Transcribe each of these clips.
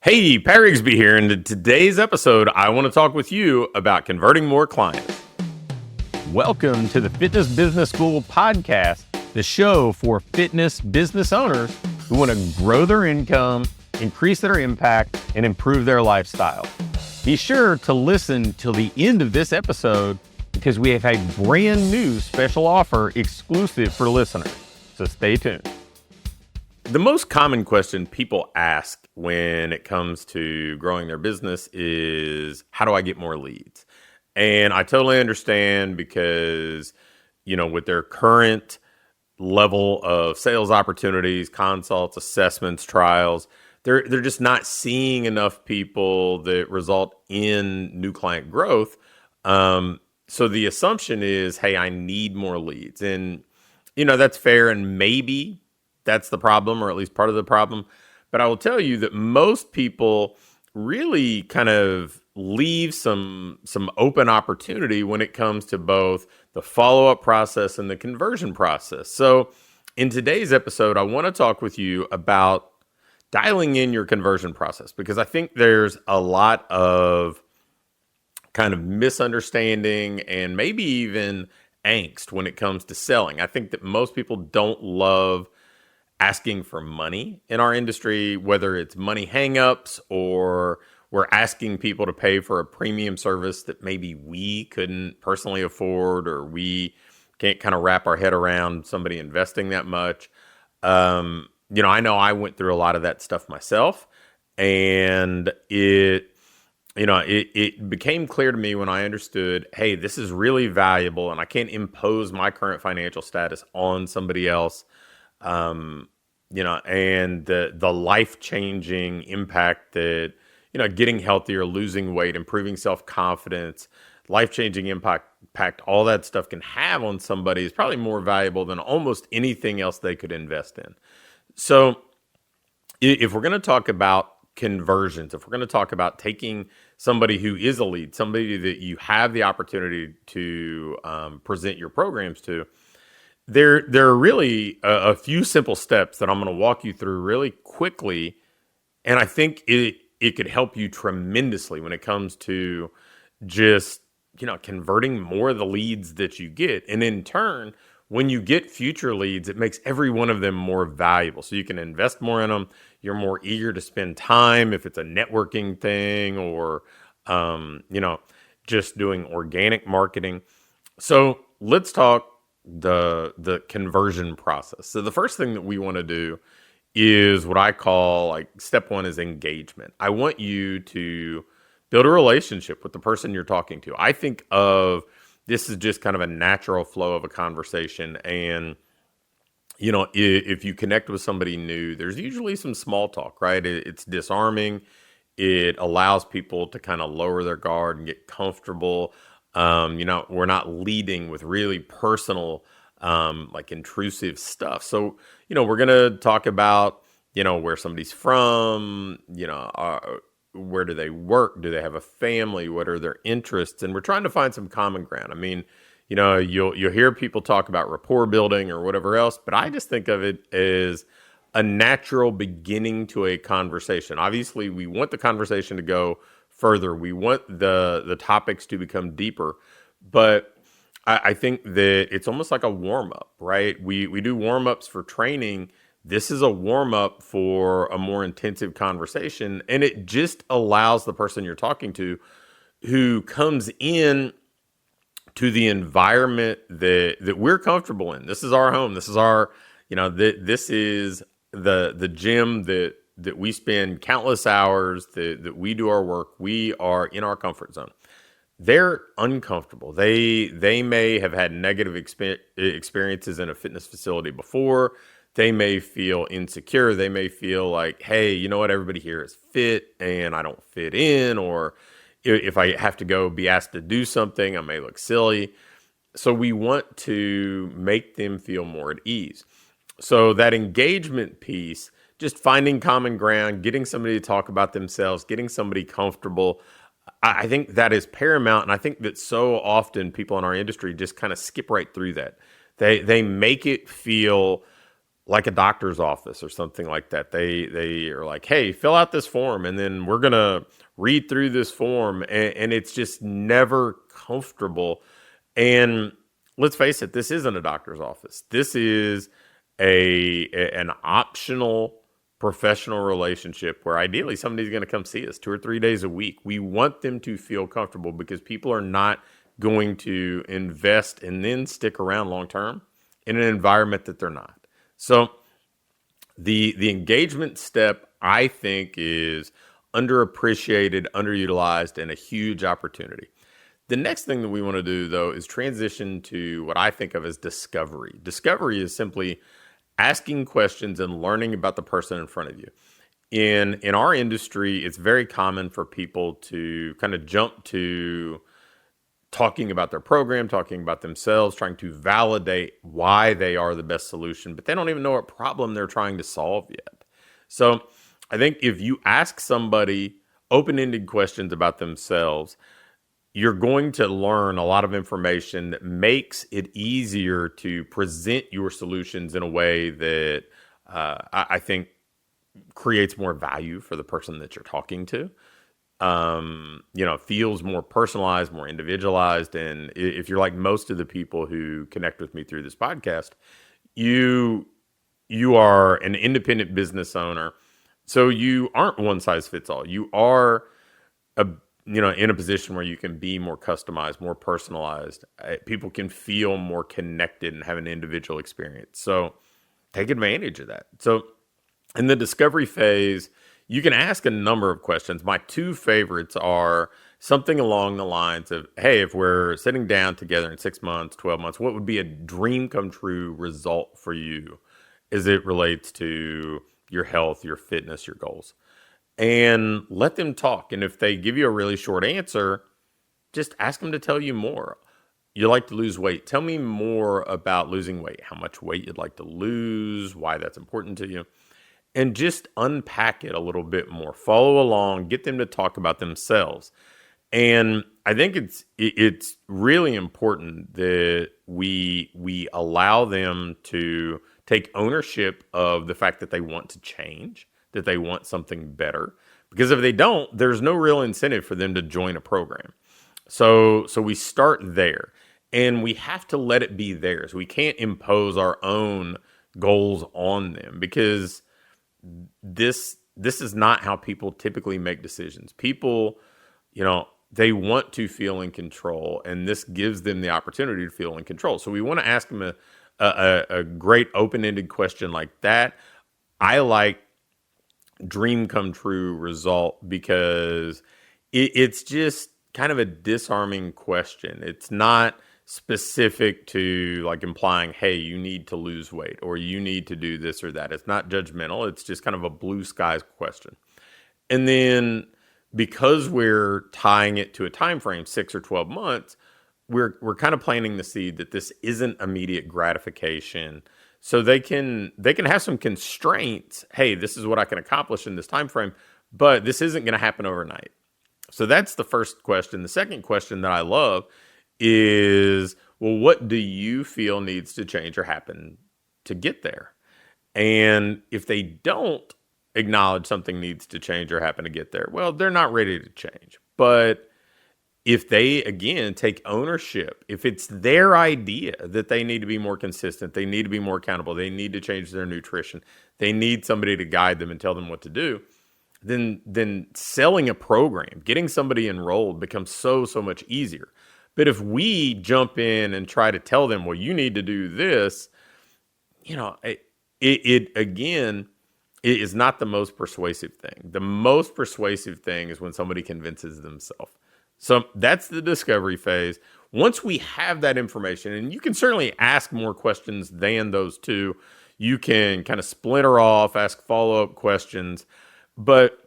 Hey, Pat Rigsby here, and in today's episode, I want to talk with you about converting more clients. Welcome to the Fitness Business School podcast, the show for fitness business owners who want to grow their income, increase their impact, and improve their lifestyle. Be sure to listen till the end of this episode because we have a brand new special offer exclusive for listeners, so stay tuned. The most common question people ask when it comes to growing their business is, how do I get more leads? And I totally understand because, with their current level of sales opportunities, consults, assessments, trials, they're just not seeing enough people that result in new client growth. So the assumption is, hey, I need more leads. And, that's fair, and maybe that's the problem, or at least part of the problem. But I will tell you that most people really kind of leave some open opportunity when it comes to both the follow-up process and the conversion process. So in today's episode, I want to talk with you about dialing in your conversion process, because I think there's a lot of kind of misunderstanding and maybe even angst when it comes to selling. I think that most people don't love asking for money in our industry, whether it's money hangups or we're asking people to pay for a premium service that maybe we couldn't personally afford, or we can't kind of wrap our head around somebody investing that much. I know I went through a lot of that stuff myself, and it became clear to me when I understood, hey, this is really valuable and I can't impose my current financial status on somebody else. And the life-changing impact that, getting healthier, losing weight, improving self-confidence, life-changing impact, all that stuff can have on somebody is probably more valuable than almost anything else they could invest in. So if we're going to talk about conversions, if we're going to talk about taking somebody who is a lead, somebody that you have the opportunity to present your programs to, there are really a few simple steps that I'm going to walk you through really quickly, and I think it could help you tremendously when it comes to just converting more of the leads that you get. And in turn, when you get future leads, it makes every one of them more valuable. So you can invest more in them. You're more eager to spend time if it's a networking thing or just doing organic marketing. So let's talk the conversion process. So the first thing that we want to do is what I call step one is engagement. I want you to build a relationship with the person you're talking to. I think of this is just kind of a natural flow of a conversation. And, if you connect with somebody new, there's usually some small talk, right? It's disarming. It allows people to kind of lower their guard and get comfortable. We're not leading with really personal, intrusive stuff. So, we're going to talk about, where somebody's from, where do they work? Do they have a family? What are their interests? And we're trying to find some common ground. I mean, you'll hear people talk about rapport building or whatever else, but I just think of it as a natural beginning to a conversation. Obviously, we want the conversation to go further. We want the topics to become deeper, but I think that it's almost like a warm-up, right? We do warm-ups for training. This is a warm-up for a more intensive conversation, and it just allows the person you're talking to who comes in to the environment that we're comfortable in. This is our home. This is our, this is the gym that we spend countless hours, that we do our work. We are in our comfort zone. They're uncomfortable. They may have had negative experiences in a fitness facility before. They may feel insecure. They may feel like, hey, you know what? Everybody here is fit and I don't fit in. Or if I have to go be asked to do something, I may look silly. So we want to make them feel more at ease. So that engagement piece, just finding common ground, getting somebody to talk about themselves, getting somebody comfortable, I think that is paramount. And I think that so often people in our industry just kind of skip right through that. They make it feel like a doctor's office or something like that. They are like, hey, fill out this form, and then we're gonna read through this form, and it's just never comfortable. And let's face it, this isn't a doctor's office. This is an optional professional relationship where ideally somebody's going to come see us 2 or 3 days a week. We want them to feel comfortable because people are not going to invest and then stick around long term in an environment that they're not. So the engagement step, I think, is underappreciated, underutilized, and a huge opportunity. The next thing that we want to do, though, is transition to what I think of as discovery. Discovery is simply asking questions and learning about the person in front of you. In our industry, it's very common for people to kind of jump to talking about their program, talking about themselves, trying to validate why they are the best solution, but they don't even know what problem they're trying to solve yet. So I think if you ask somebody open-ended questions about themselves, you're going to learn a lot of information that makes it easier to present your solutions in a way that I think creates more value for the person that you're talking to. Feels more personalized, more individualized. And if you're like most of the people who connect with me through this podcast, you are an independent business owner. So you aren't one size fits all. You are in a position where you can be more customized, more personalized. People can feel more connected and have an individual experience. So take advantage of that. So in the discovery phase, you can ask a number of questions. My two favorites are something along the lines of, hey, if we're sitting down together in 6 months, 12 months, what would be a dream come true result for you as it relates to your health, your fitness, your goals? And let them talk. And if they give you a really short answer, just ask them to tell you more. You like to lose weight. Tell me more about losing weight, how much weight you'd like to lose, why that's important to you. And just unpack it a little bit more. Follow along, get them to talk about themselves. And I think it's really important that we allow them to take ownership of the fact that they want to change, that they want something better. Because if they don't, there's no real incentive for them to join a program. So we start there. And we have to let it be theirs. We can't impose our own goals on them because this is not how people typically make decisions. People, they want to feel in control, and this gives them the opportunity to feel in control. So we want to ask them a great open-ended question like that. I like dream come true result because it's just kind of a disarming question. It's not specific to like implying, hey, you need to lose weight or you need to do this or that. It's not judgmental. It's just kind of a blue skies question. And then because we're tying it to a time frame, 6 or 12 months, we're kind of planting the seed that this isn't immediate gratification. So they can have some constraints. Hey, this is what I can accomplish in this time frame, but this isn't going to happen overnight. So that's the first question. The second question that I love is, well, what do you feel needs to change or happen to get there? And if they don't acknowledge something needs to change or happen to get there, well, they're not ready to change. But if they, again, take ownership, if it's their idea that they need to be more consistent, they need to be more accountable, they need to change their nutrition, they need somebody to guide them and tell them what to do, then selling a program, getting somebody enrolled becomes so much easier. But if we jump in and try to tell them, well, you need to do this, it again, it is not the most persuasive thing. The most persuasive thing is when somebody convinces themselves. So that's the discovery phase. Once we have that information, and you can certainly ask more questions than those two, you can kind of splinter off, ask follow-up questions, but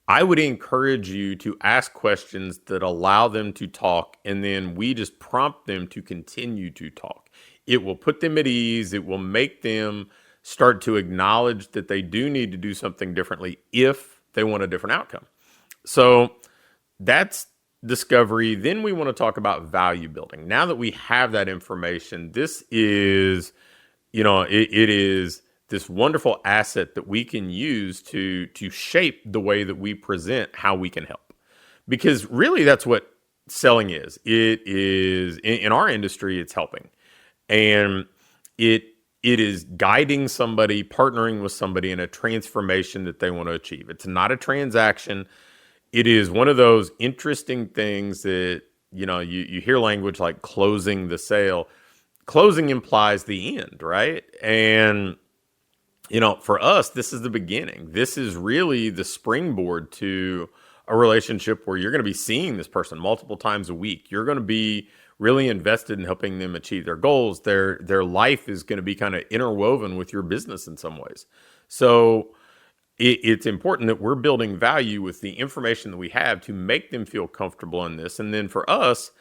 I would encourage you to ask questions that allow them to talk, and then we just prompt them to continue to talk. It will put them at ease. It will make them start to acknowledge that they do need to do something differently if they want a different outcome. So that's discovery. Then we want to talk about value building. Now that we have that information, this is it is this wonderful asset that we can use to shape the way that we present how we can help. Because really that's what selling is. It is in our industry, it's helping. And it is guiding somebody, partnering with somebody in a transformation that they want to achieve. It's not a transaction. It is one of those interesting things that, you hear language like closing the sale. Closing implies the end, right? And, for us, this is the beginning. This is really the springboard to a relationship where you're going to be seeing this person multiple times a week. You're going to be really invested in helping them achieve their goals. Their life is going to be kind of interwoven with your business in some ways. So it's important that we're building value with the information that we have to make them feel comfortable in this. And then for us,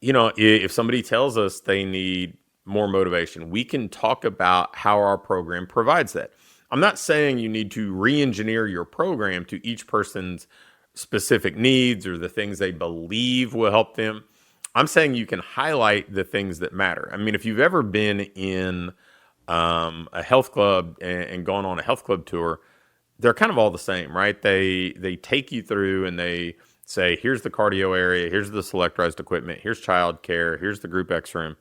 if somebody tells us they need more motivation, we can talk about how our program provides that. I'm not saying you need to re-engineer your program to each person's specific needs or the things they believe will help them. I'm saying you can highlight the things that matter. I mean, if you've ever been in a health club and gone on a health club tour, they're kind of all the same, right? They take you through and they say, here's the cardio area, here's the selectorized equipment, here's child care, here's the group X room.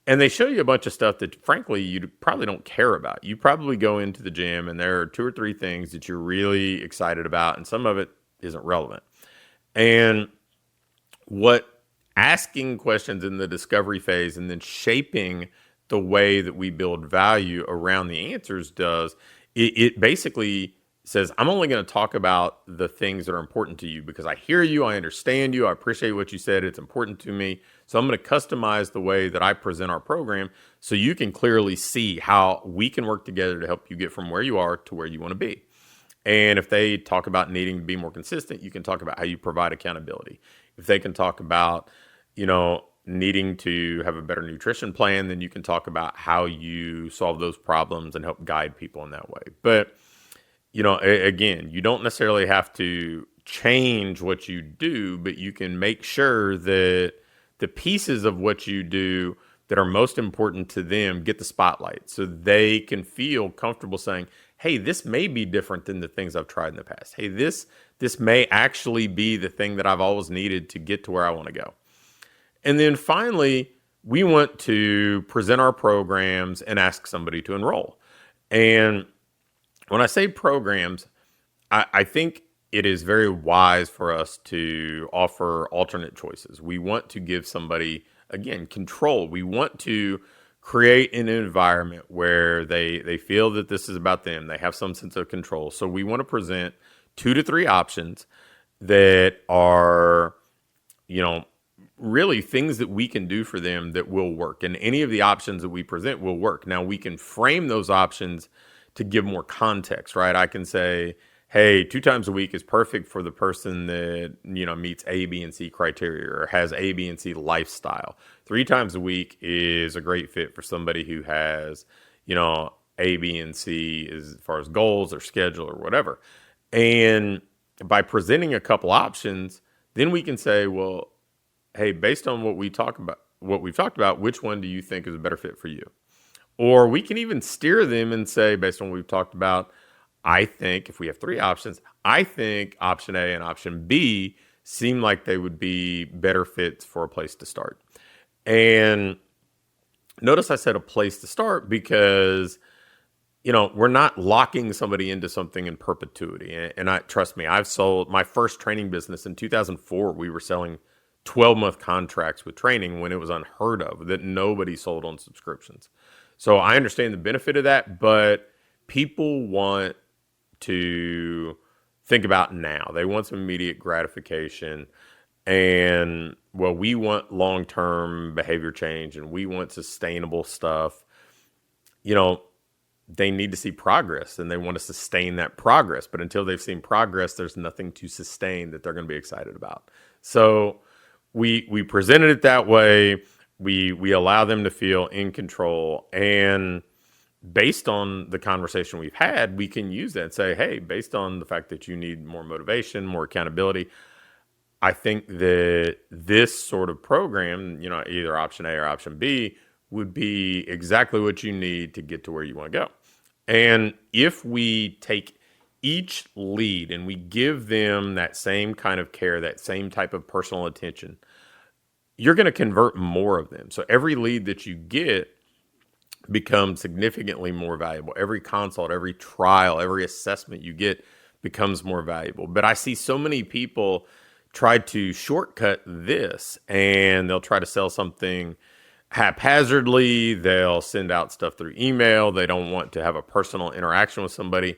And they show you a bunch of stuff that, frankly, you probably don't care about. You probably go into the gym and there are 2 or 3 things that you're really excited about, and some of it isn't relevant. And what asking questions in the discovery phase and then shaping the way that we build value around the answers does, it basically says, I'm only going to talk about the things that are important to you because I hear you, I understand you, I appreciate what you said, it's important to me. So I'm going to customize the way that I present our program so you can clearly see how we can work together to help you get from where you are to where you want to be. And if they talk about needing to be more consistent, you can talk about how you provide accountability. If they can talk about, needing to have a better nutrition plan, then you can talk about how you solve those problems and help guide people in that way. But again, you don't necessarily have to change what you do, but you can make sure that the pieces of what you do that are most important to them get the spotlight so they can feel comfortable saying, hey, this may be different than the things I've tried in the past. Hey, this may actually be the thing that I've always needed to get to where I want to go. And then finally, we want to present our programs and ask somebody to enroll. And when I say programs, I think it is very wise for us to offer alternate choices. We want to give somebody, again, control. We want to create an environment where they feel that this is about them. They have some sense of control. So we want to present 2 to 3 options that are, really things that we can do for them that will work. And any of the options that we present will work. Now, we can frame those options to give more context, right? I can say, hey, 2 times a week is perfect for the person that, meets A, B, and C criteria or has A, B, and C lifestyle. 3 times a week is a great fit for somebody who has, A, B, and C as far as goals or schedule or whatever. And by presenting a couple options, then we can say, well, hey, based on what we've talked about, which one do you think is a better fit for you? Or we can even steer them and say, based on what we've talked about, I think if we have 3 options, I think option A and option B seem like they would be better fits for a place to start. And notice I said a place to start because, we're not locking somebody into something in perpetuity. And trust me, I've sold my first training business in 2004. We were selling 12-month contracts with training when it was unheard of, that nobody sold on subscriptions. So I understand the benefit of that, but people want to think about now. They want some immediate gratification. And, well, we want long-term behavior change and we want sustainable stuff. They need to see progress and they want to sustain that progress. But until they've seen progress, there's nothing to sustain that they're going to be excited about. So we presented it that way. We allow them to feel in control. And based on the conversation we've had, we can use that and say, hey, based on the fact that you need more motivation, more accountability, I think that this sort of program, either option A or option B, would be exactly what you need to get to where you want to go. And if we take each lead and we give them that same kind of care, that same type of personal attention, you're going to convert more of them. So every lead that you get becomes significantly more valuable. Every consult, every trial, every assessment you get becomes more valuable. But I see so many people try to shortcut this, and they'll try to sell something haphazardly. They'll send out stuff through email. They don't want to have a personal interaction with somebody.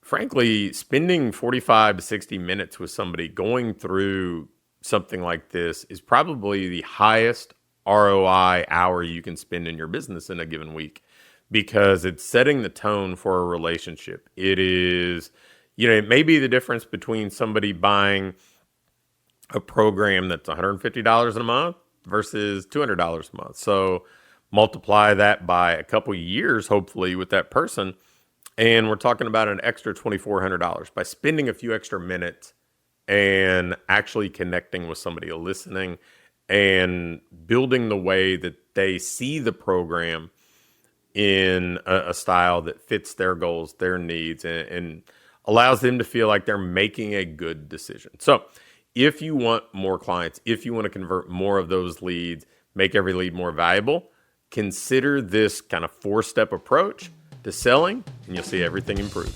Frankly, spending 45 to 60 minutes with somebody going through something like this is probably the highest ROI hour you can spend in your business in a given week, because it's setting the tone for a relationship. It is, it may be the difference between somebody buying a program that's $150 a month versus $200 a month. So multiply that by a couple years, hopefully, with that person, and we're talking about an extra $2,400 by spending a few extra minutes and actually connecting with somebody, listening, and building the way that they see the program in a style that fits their goals, their needs, and allows them to feel like they're making a good decision. So if you want more clients, if you want to convert more of those leads, make every lead more valuable, consider this kind of 4-step approach to selling, and you'll see everything improve.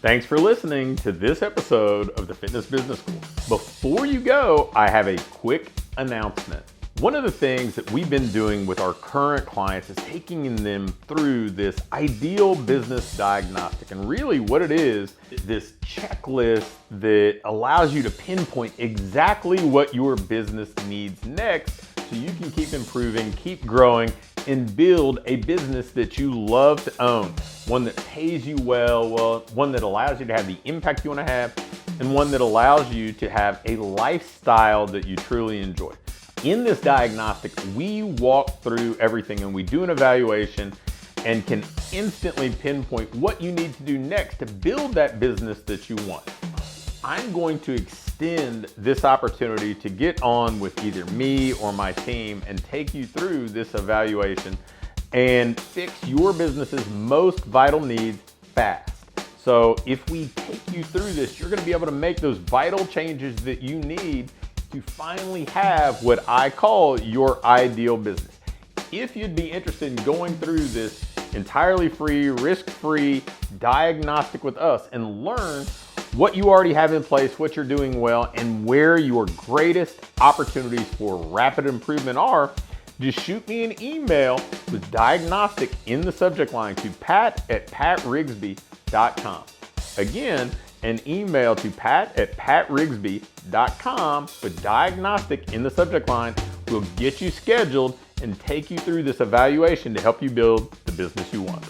Thanks for listening to this episode of the Fitness Business School. Before you go, I have a quick announcement. One of the things that we've been doing with our current clients is taking them through this ideal business diagnostic. And really what it is this checklist that allows you to pinpoint exactly what your business needs next, so you can keep improving, keep growing, and build a business that you love to own. One that pays you well, one that allows you to have the impact you want to have, and one that allows you to have a lifestyle that you truly enjoy. In this diagnostic, we walk through everything and we do an evaluation and can instantly pinpoint what you need to do next to build that business that you want. I'm going to extend this opportunity to get on with either me or my team and take you through this evaluation and fix your business's most vital needs fast. So if we take you through this, you're going to be able to make those vital changes that you need to finally have what I call your ideal business. If you'd be interested in going through this entirely free, risk-free diagnostic with us and learn what you already have in place, what you're doing well, and where your greatest opportunities for rapid improvement are, just shoot me an email with diagnostic in the subject line to pat@patrigsby.com. Again, an email to pat@patrigsby.com with diagnostic in the subject line will get you scheduled and take you through this evaluation to help you build the business you want.